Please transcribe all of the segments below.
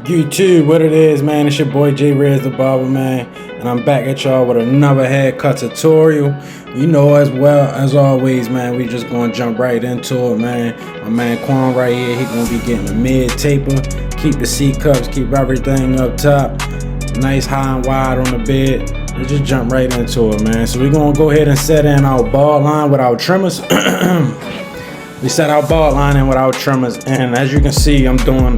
YouTube, what it is, man? It's your boy J Rez the Barber, man, and I'm back at y'all with another haircut tutorial. You know, as well as always, man, we just gonna jump right into it, man. My man Quan right here, he gonna be getting the mid taper, keep the C cups, keep everything up top, nice high and wide on the bed. Let's just jump right into it, man. So we're gonna go ahead and set in our bald line with our trimmers. We set our bald line in with our trimmers, and as you can see, I'm doing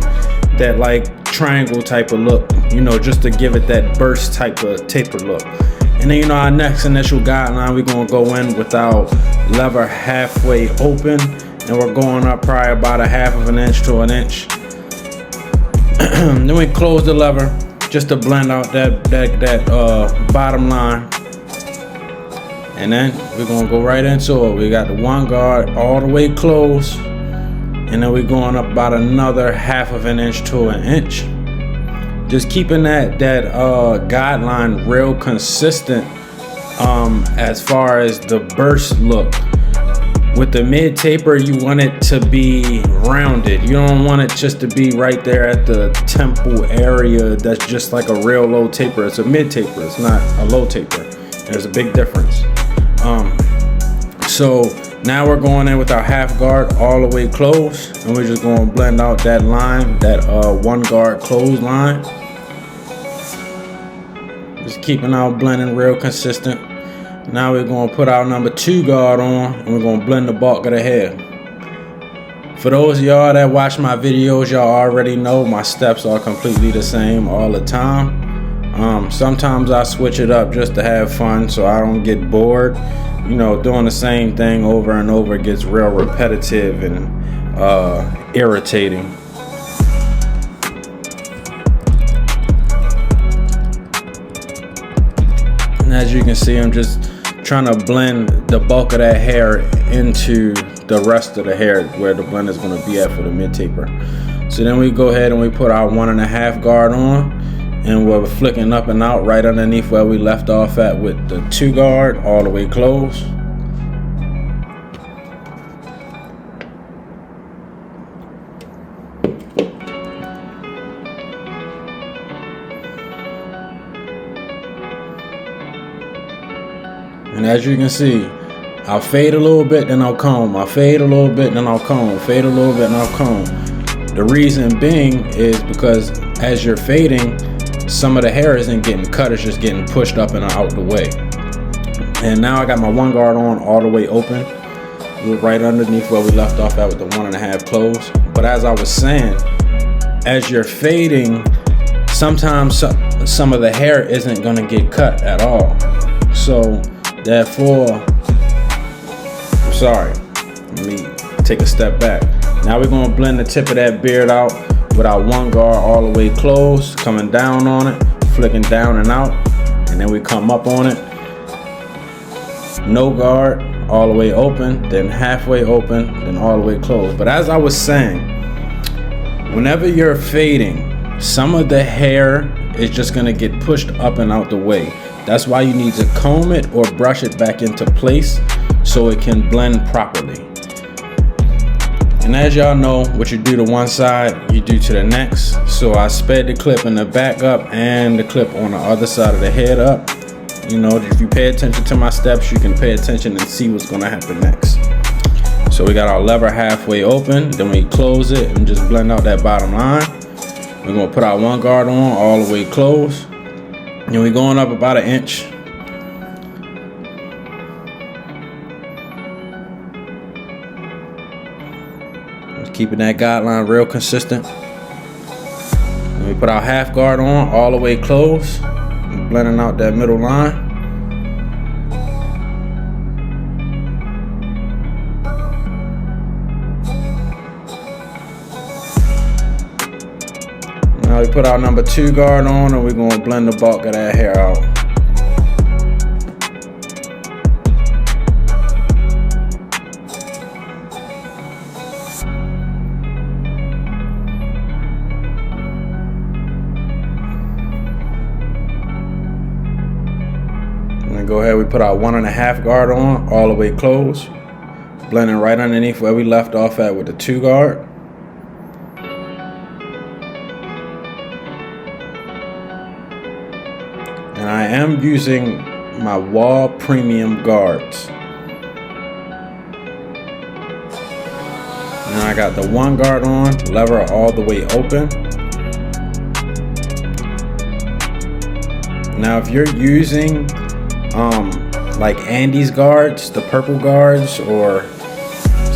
that like triangle type of look, you know, just to give it that burst type of taper look. And then, you know, our next initial guideline, we're gonna go in with our lever halfway open, and we're going up probably about a half of an inch to an inch. Then we close the lever just to blend out that bottom line. And then we're gonna go right into it. We got the one guard all the way closed, and then we're going up about another half of an inch to an inch. Just keeping that guideline real consistent as far as the burst look. With the mid taper, you want it to be rounded. You don't want it just to be right there at the temple area. That's just like a real low taper. It's a mid taper, it's not a low taper. There's a big difference. So now we're going in with our half guard all the way closed, and we're just going to blend out that line, that one guard closed line. Just keeping our blending real consistent. Now we're going to put our number 2 guard on, and we're going to blend the bulk of the hair. For those of y'all that watch my videos, y'all already know my steps are completely the same all the time. Sometimes I switch it up just to have fun so I don't get bored. You know, doing the same thing over and over gets real repetitive and irritating. And as you can see, I'm just trying to blend the bulk of that hair into the rest of the hair where the blend is going to be at for the mid taper. So then we go ahead and we put our 1.5 guard on, and we're flicking up and out right underneath where we left off at with the 2 guard all the way closed. And as you can see, I'll fade a little bit, then I'll comb. I'll fade a little bit, then I'll comb. Fade a little bit, and I'll comb. The reason being is because as you're fading, some of the hair isn't getting cut, it's just getting pushed up and out the way. And now I got my 1 guard on all the way open, right underneath where we left off at with the 1.5 close. But as I was saying, as you're fading, sometimes some of the hair isn't gonna get cut at all. So therefore, I'm sorry, let me take a step back. Now we're gonna blend the tip of that beard out with our 1 guard all the way closed, coming down on it, flicking down and out, and then we come up on it. No guard, all the way open, then halfway open, then all the way closed. But as I was saying, whenever you're fading, some of the hair is just gonna get pushed up and out the way. That's why you need to comb it or brush it back into place so it can blend properly. And as y'all know, what you do to one side, you do to the next. So I sped the clip in the back up and the clip on the other side of the head up. You know, if you pay attention to my steps, you can pay attention and see what's gonna happen next. So we got our lever halfway open, then we close it and just blend out that bottom line. We're gonna put our 1 guard on all the way closed. And we're going up about an inch. Keeping that guideline real consistent. And we put our half guard on all the way closed, and blending out that middle line. Now we put our number 2 guard on, and we're going to blend the bulk of that hair out. Go ahead, we put our 1.5 guard on all the way closed, blending right underneath where we left off at with the 2 guard. And I am using my Wall Premium guards. Now I got the one guard on, lever all the way open. Now if you're using like Andy's guards, the purple guards, or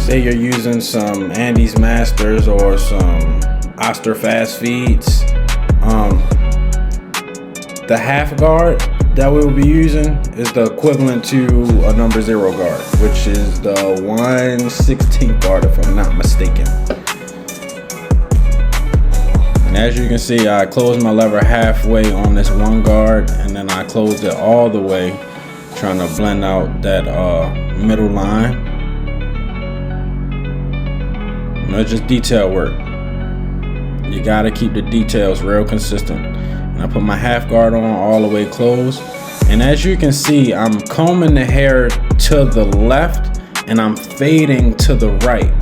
say you're using some Andy's Masters or some Oster Fast Feeds, the half guard that we will be using is the equivalent to a number 0 guard, which is the 1/16 guard if I'm not mistaken. And as you can see, I closed my lever halfway on this one guard, and then I closed it all the way, trying to blend out that middle line. And it's just detail work. You gotta keep the details real consistent. And I put my half guard on all the way closed. And as you can see, I'm combing the hair to the left and I'm fading to the right.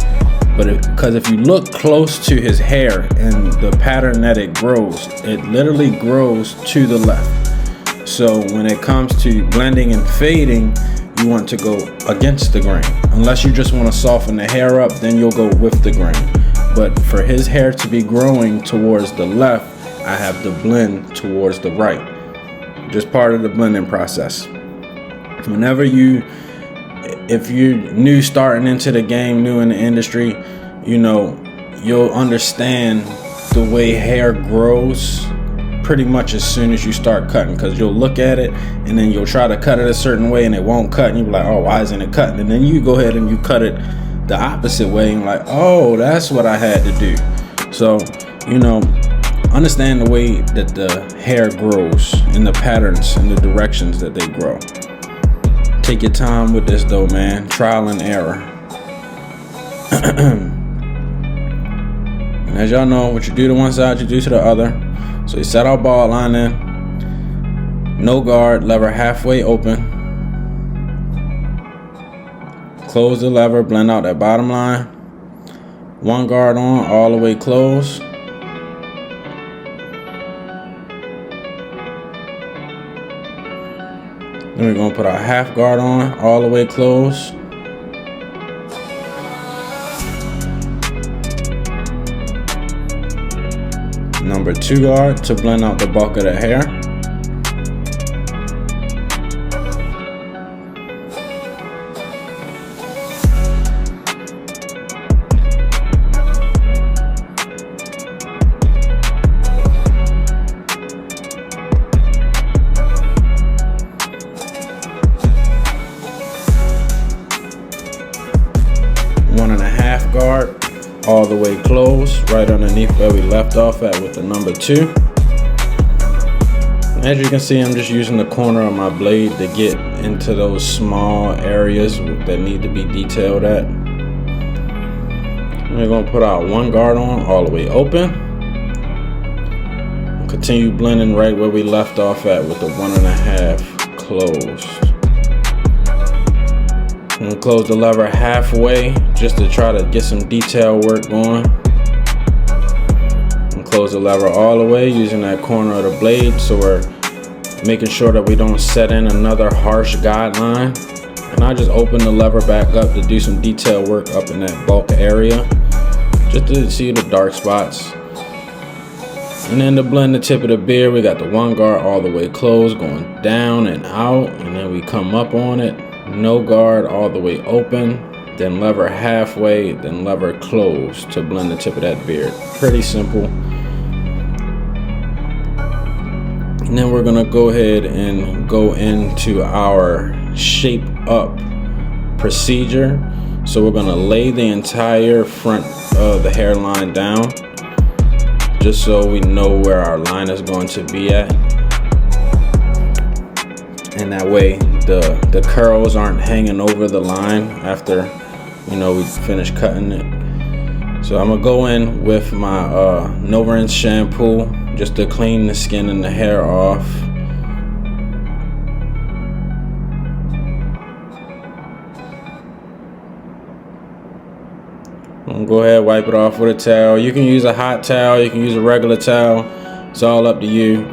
Because if you look close to his hair and the pattern that it grows, it literally grows to the left. So when it comes to blending and fading, you want to go against the grain. Unless you just want to soften the hair up, then you'll go with the grain. But for his hair to be growing towards the left, I have to blend towards the right. Just part of the blending process. Whenever if you're new starting into the game, new in the industry, you'll understand the way hair grows pretty much as soon as you start cutting, because you'll look at it and then you'll try to cut it a certain way and it won't cut, and you're like, oh, why isn't it cutting? And then you go ahead and you cut it the opposite way and like, oh, that's what I had to do. So understand the way that the hair grows and the patterns and the directions that they grow. Take your time with this though, man. Trial and error. And as y'all know, what you do to one side, you do to the other. So you set our ball line in. No guard, lever halfway open. Close the lever, blend out that bottom line. One guard on, all the way closed. Then we're gonna put our half guard on, all the way closed. Number 2 guard to blend out the bulk of the hair. Guard all the way closed, right underneath where we left off at with the number 2. As you can see, I'm just using the corner of my blade to get into those small areas that need to be detailed at. We're going to put our one guard on all the way open. Continue blending right where we left off at with the 1.5 closed. I'm gonna close the lever halfway just to try to get some detail work going. And close the lever all the way using that corner of the blade, so we're making sure that we don't set in another harsh guideline. And I just open the lever back up to do some detail work up in that bulk area, just to see the dark spots. And then to blend the tip of the beard, we got the one guard all the way closed, going down and out, and then we come up on it. No guard all the way open, then lever halfway, then lever close to blend the tip of that beard. Pretty simple. And then we're gonna go ahead and go into our shape up procedure. So we're gonna lay the entire front of the hairline down, just so we know where our line is going to be at. And that way the curls aren't hanging over the line after we finish cutting it. So I'm gonna go in with my no rinse shampoo just to clean the skin and the hair off. I'm gonna go ahead, wipe it off with a towel. You can use a hot towel, you can use a regular towel. It's all up to you.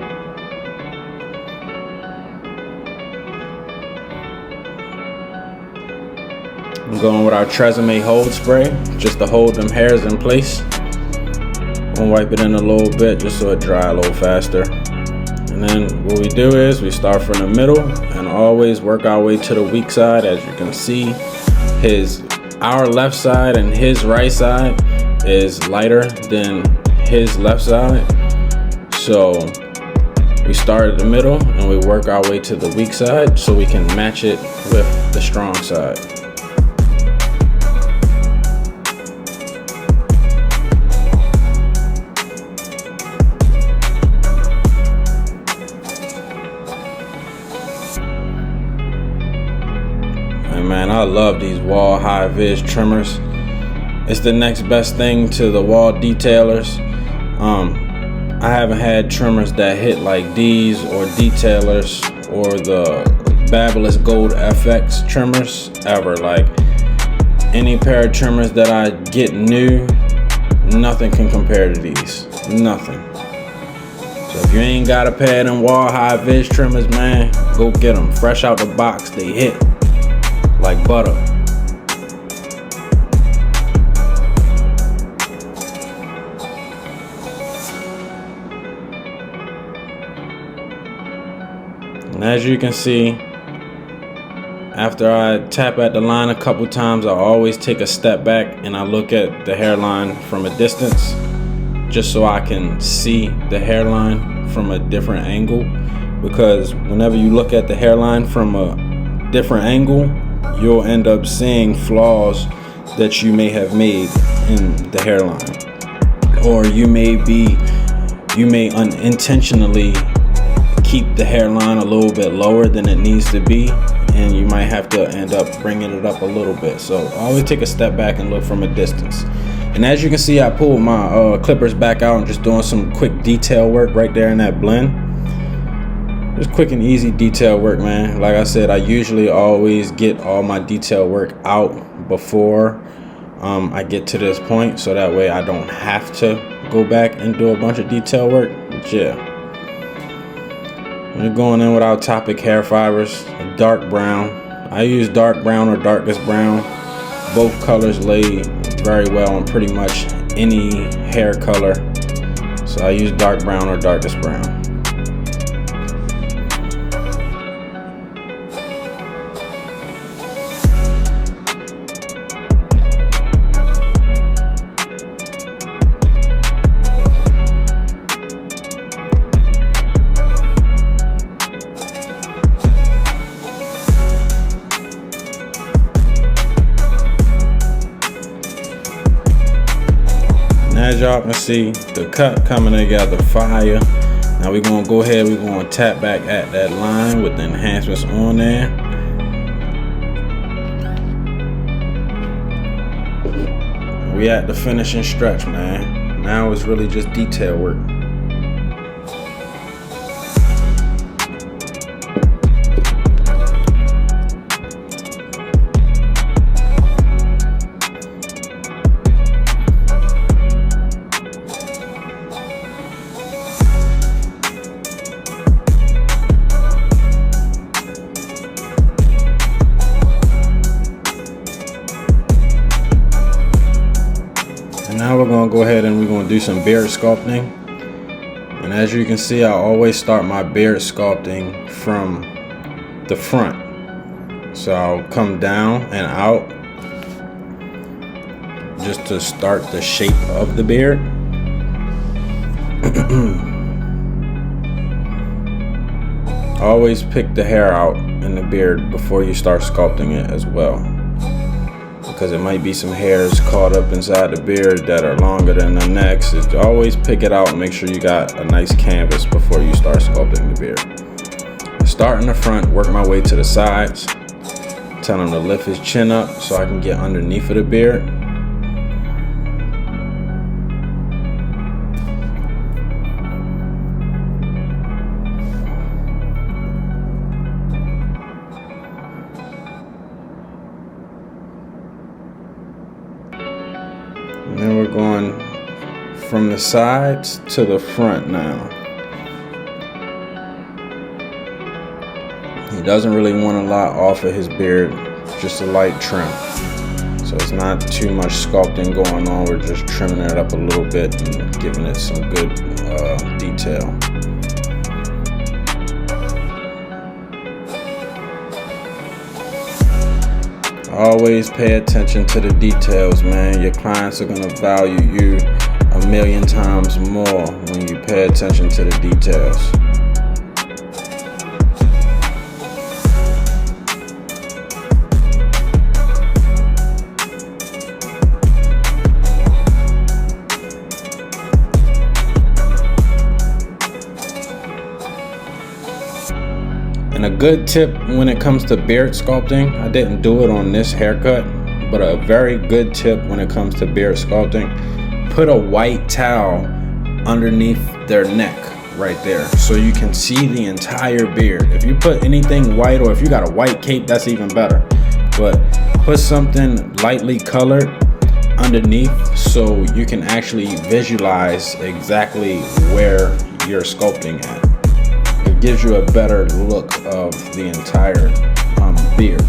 going with our Tresemme hold spray just to hold them hairs in place. Gonna wipe it in a little bit just so it dry a little faster. And then what we do is we start from the middle and always work our way to the weak side. As you can see, our left side and his right side is lighter than his left side. So we start at the middle and we work our way to the weak side so we can match it with the strong side. And man, I love these wall high vis trimmers. It's the next best thing to the wall detailers. I haven't had trimmers that hit like these or detailers or the Babyliss Gold FX trimmers ever. Like any pair of trimmers that I get new, nothing can compare to these. Nothing. So if you ain't got a pair of them wall high vis trimmers, man, go get them. Fresh out the box, they hit like butter. And as you can see, after I tap at the line a couple times, I always take a step back and I look at the hairline from a distance just so I can see the hairline from a different angle. Because whenever you look at the hairline from a different angle, you'll end up seeing flaws that you may have made in the hairline. Or you may unintentionally keep the hairline a little bit lower than it needs to be, and you might have to end up bringing it up a little bit. So always take a step back and look from a distance. And as you can see, I pulled my clippers back out and just doing some quick detail work right there in that blend. Just quick and easy detail work, man. Like I said, I usually always get all my detail work out before I get to this point, so that way I don't have to go back and do a bunch of detail work. But yeah, we're going in with our Topic hair fibers, a dark brown. I use dark brown or darkest brown. Both colors lay very well on pretty much any hair color. So I use dark brown or darkest brown. As y'all can see, the cut coming together fire. Now we're gonna go ahead, we're gonna tap back at that line with the enhancements on there. We at the finishing stretch, man. Now it's really just detail work. Now we're going to go ahead and we're going to do some beard sculpting. And as you can see, I always start my beard sculpting from the front. So I'll come down and out just to start the shape of the beard. Always pick the hair out in the beard before you start sculpting it as well, because it might be some hairs caught up inside the beard that are longer than the next. Always pick it out and make sure you got a nice canvas before you start sculpting the beard. Start in the front, work my way to the sides. Tell him to lift his chin up so I can get underneath of the beard. And then we're going from the sides to the front now. He doesn't really want a lot off of his beard, just a light trim. it's not too much sculpting going on. We're just trimming it up a little bit and giving it some good detail. Always pay attention to the details, man. Your clients are gonna value you 1,000,000 times more when you pay attention to the details. And a good tip when it comes to beard sculpting, I didn't do it on this haircut, but a very good tip when it comes to beard sculpting, put a white towel underneath their neck right there so you can see the entire beard. If you put anything white, or if you got a white cape, that's even better. But put something lightly colored underneath so you can actually visualize exactly where you're sculpting at. It gives you a better look of the entire beard.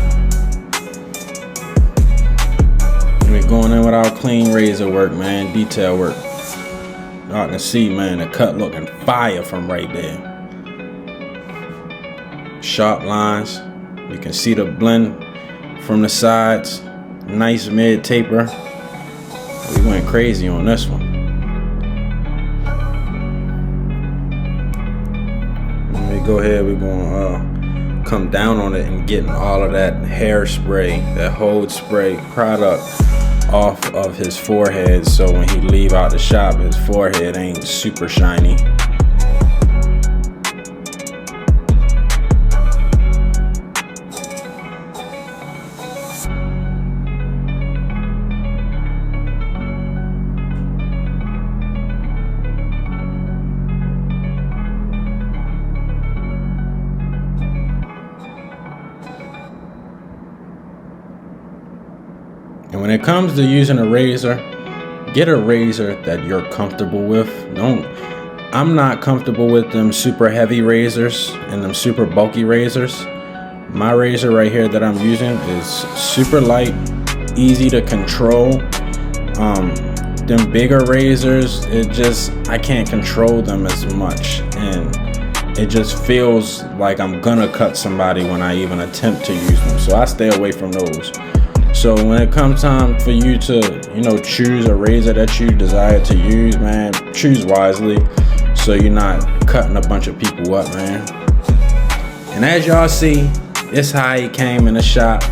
We're going in with our clean razor work, man, detail work. Y'all can see, man, the cut looking fire from right there. Sharp lines. You can see the blend from the sides. Nice mid taper. We went crazy on this one. Go ahead, we're gonna come down on it and getting all of that hairspray, that hold spray product off of his forehead, so when he leave out the shop, his forehead ain't super shiny. And when it comes to using a razor, get a razor that you're comfortable with. I'm not comfortable with them super heavy razors and them super bulky razors. My razor right here that I'm using is super light, easy to control. Them bigger razors, I can't control them as much, and it just feels like I'm gonna cut somebody when I even attempt to use them. So I stay away from those. So when it comes time for you to, choose a razor that you desire to use, man, choose wisely so you're not cutting a bunch of people up, man. And as y'all see, this how he came in the shop,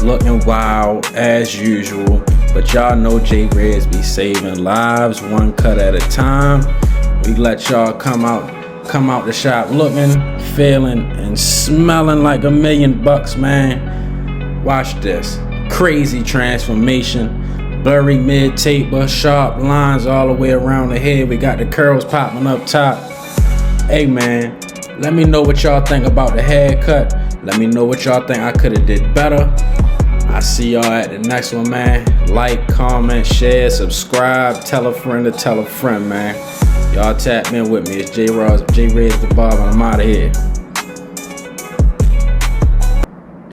looking wild as usual. But y'all know J-Reds be saving lives one cut at a time. We let y'all come out the shop looking, feeling, and smelling like $1,000,000, man. Watch this. Crazy transformation, blurry mid taper, sharp lines all the way around the head. We got the curls popping up top. Hey man, let me know what y'all think about the haircut. Let me know what y'all think I could have did better. I see y'all at the next one, man. Like, comment, share, subscribe, tell a friend to tell a friend, man. Y'all tap in with me. It's J-Reds the Barber, and I'm out of here.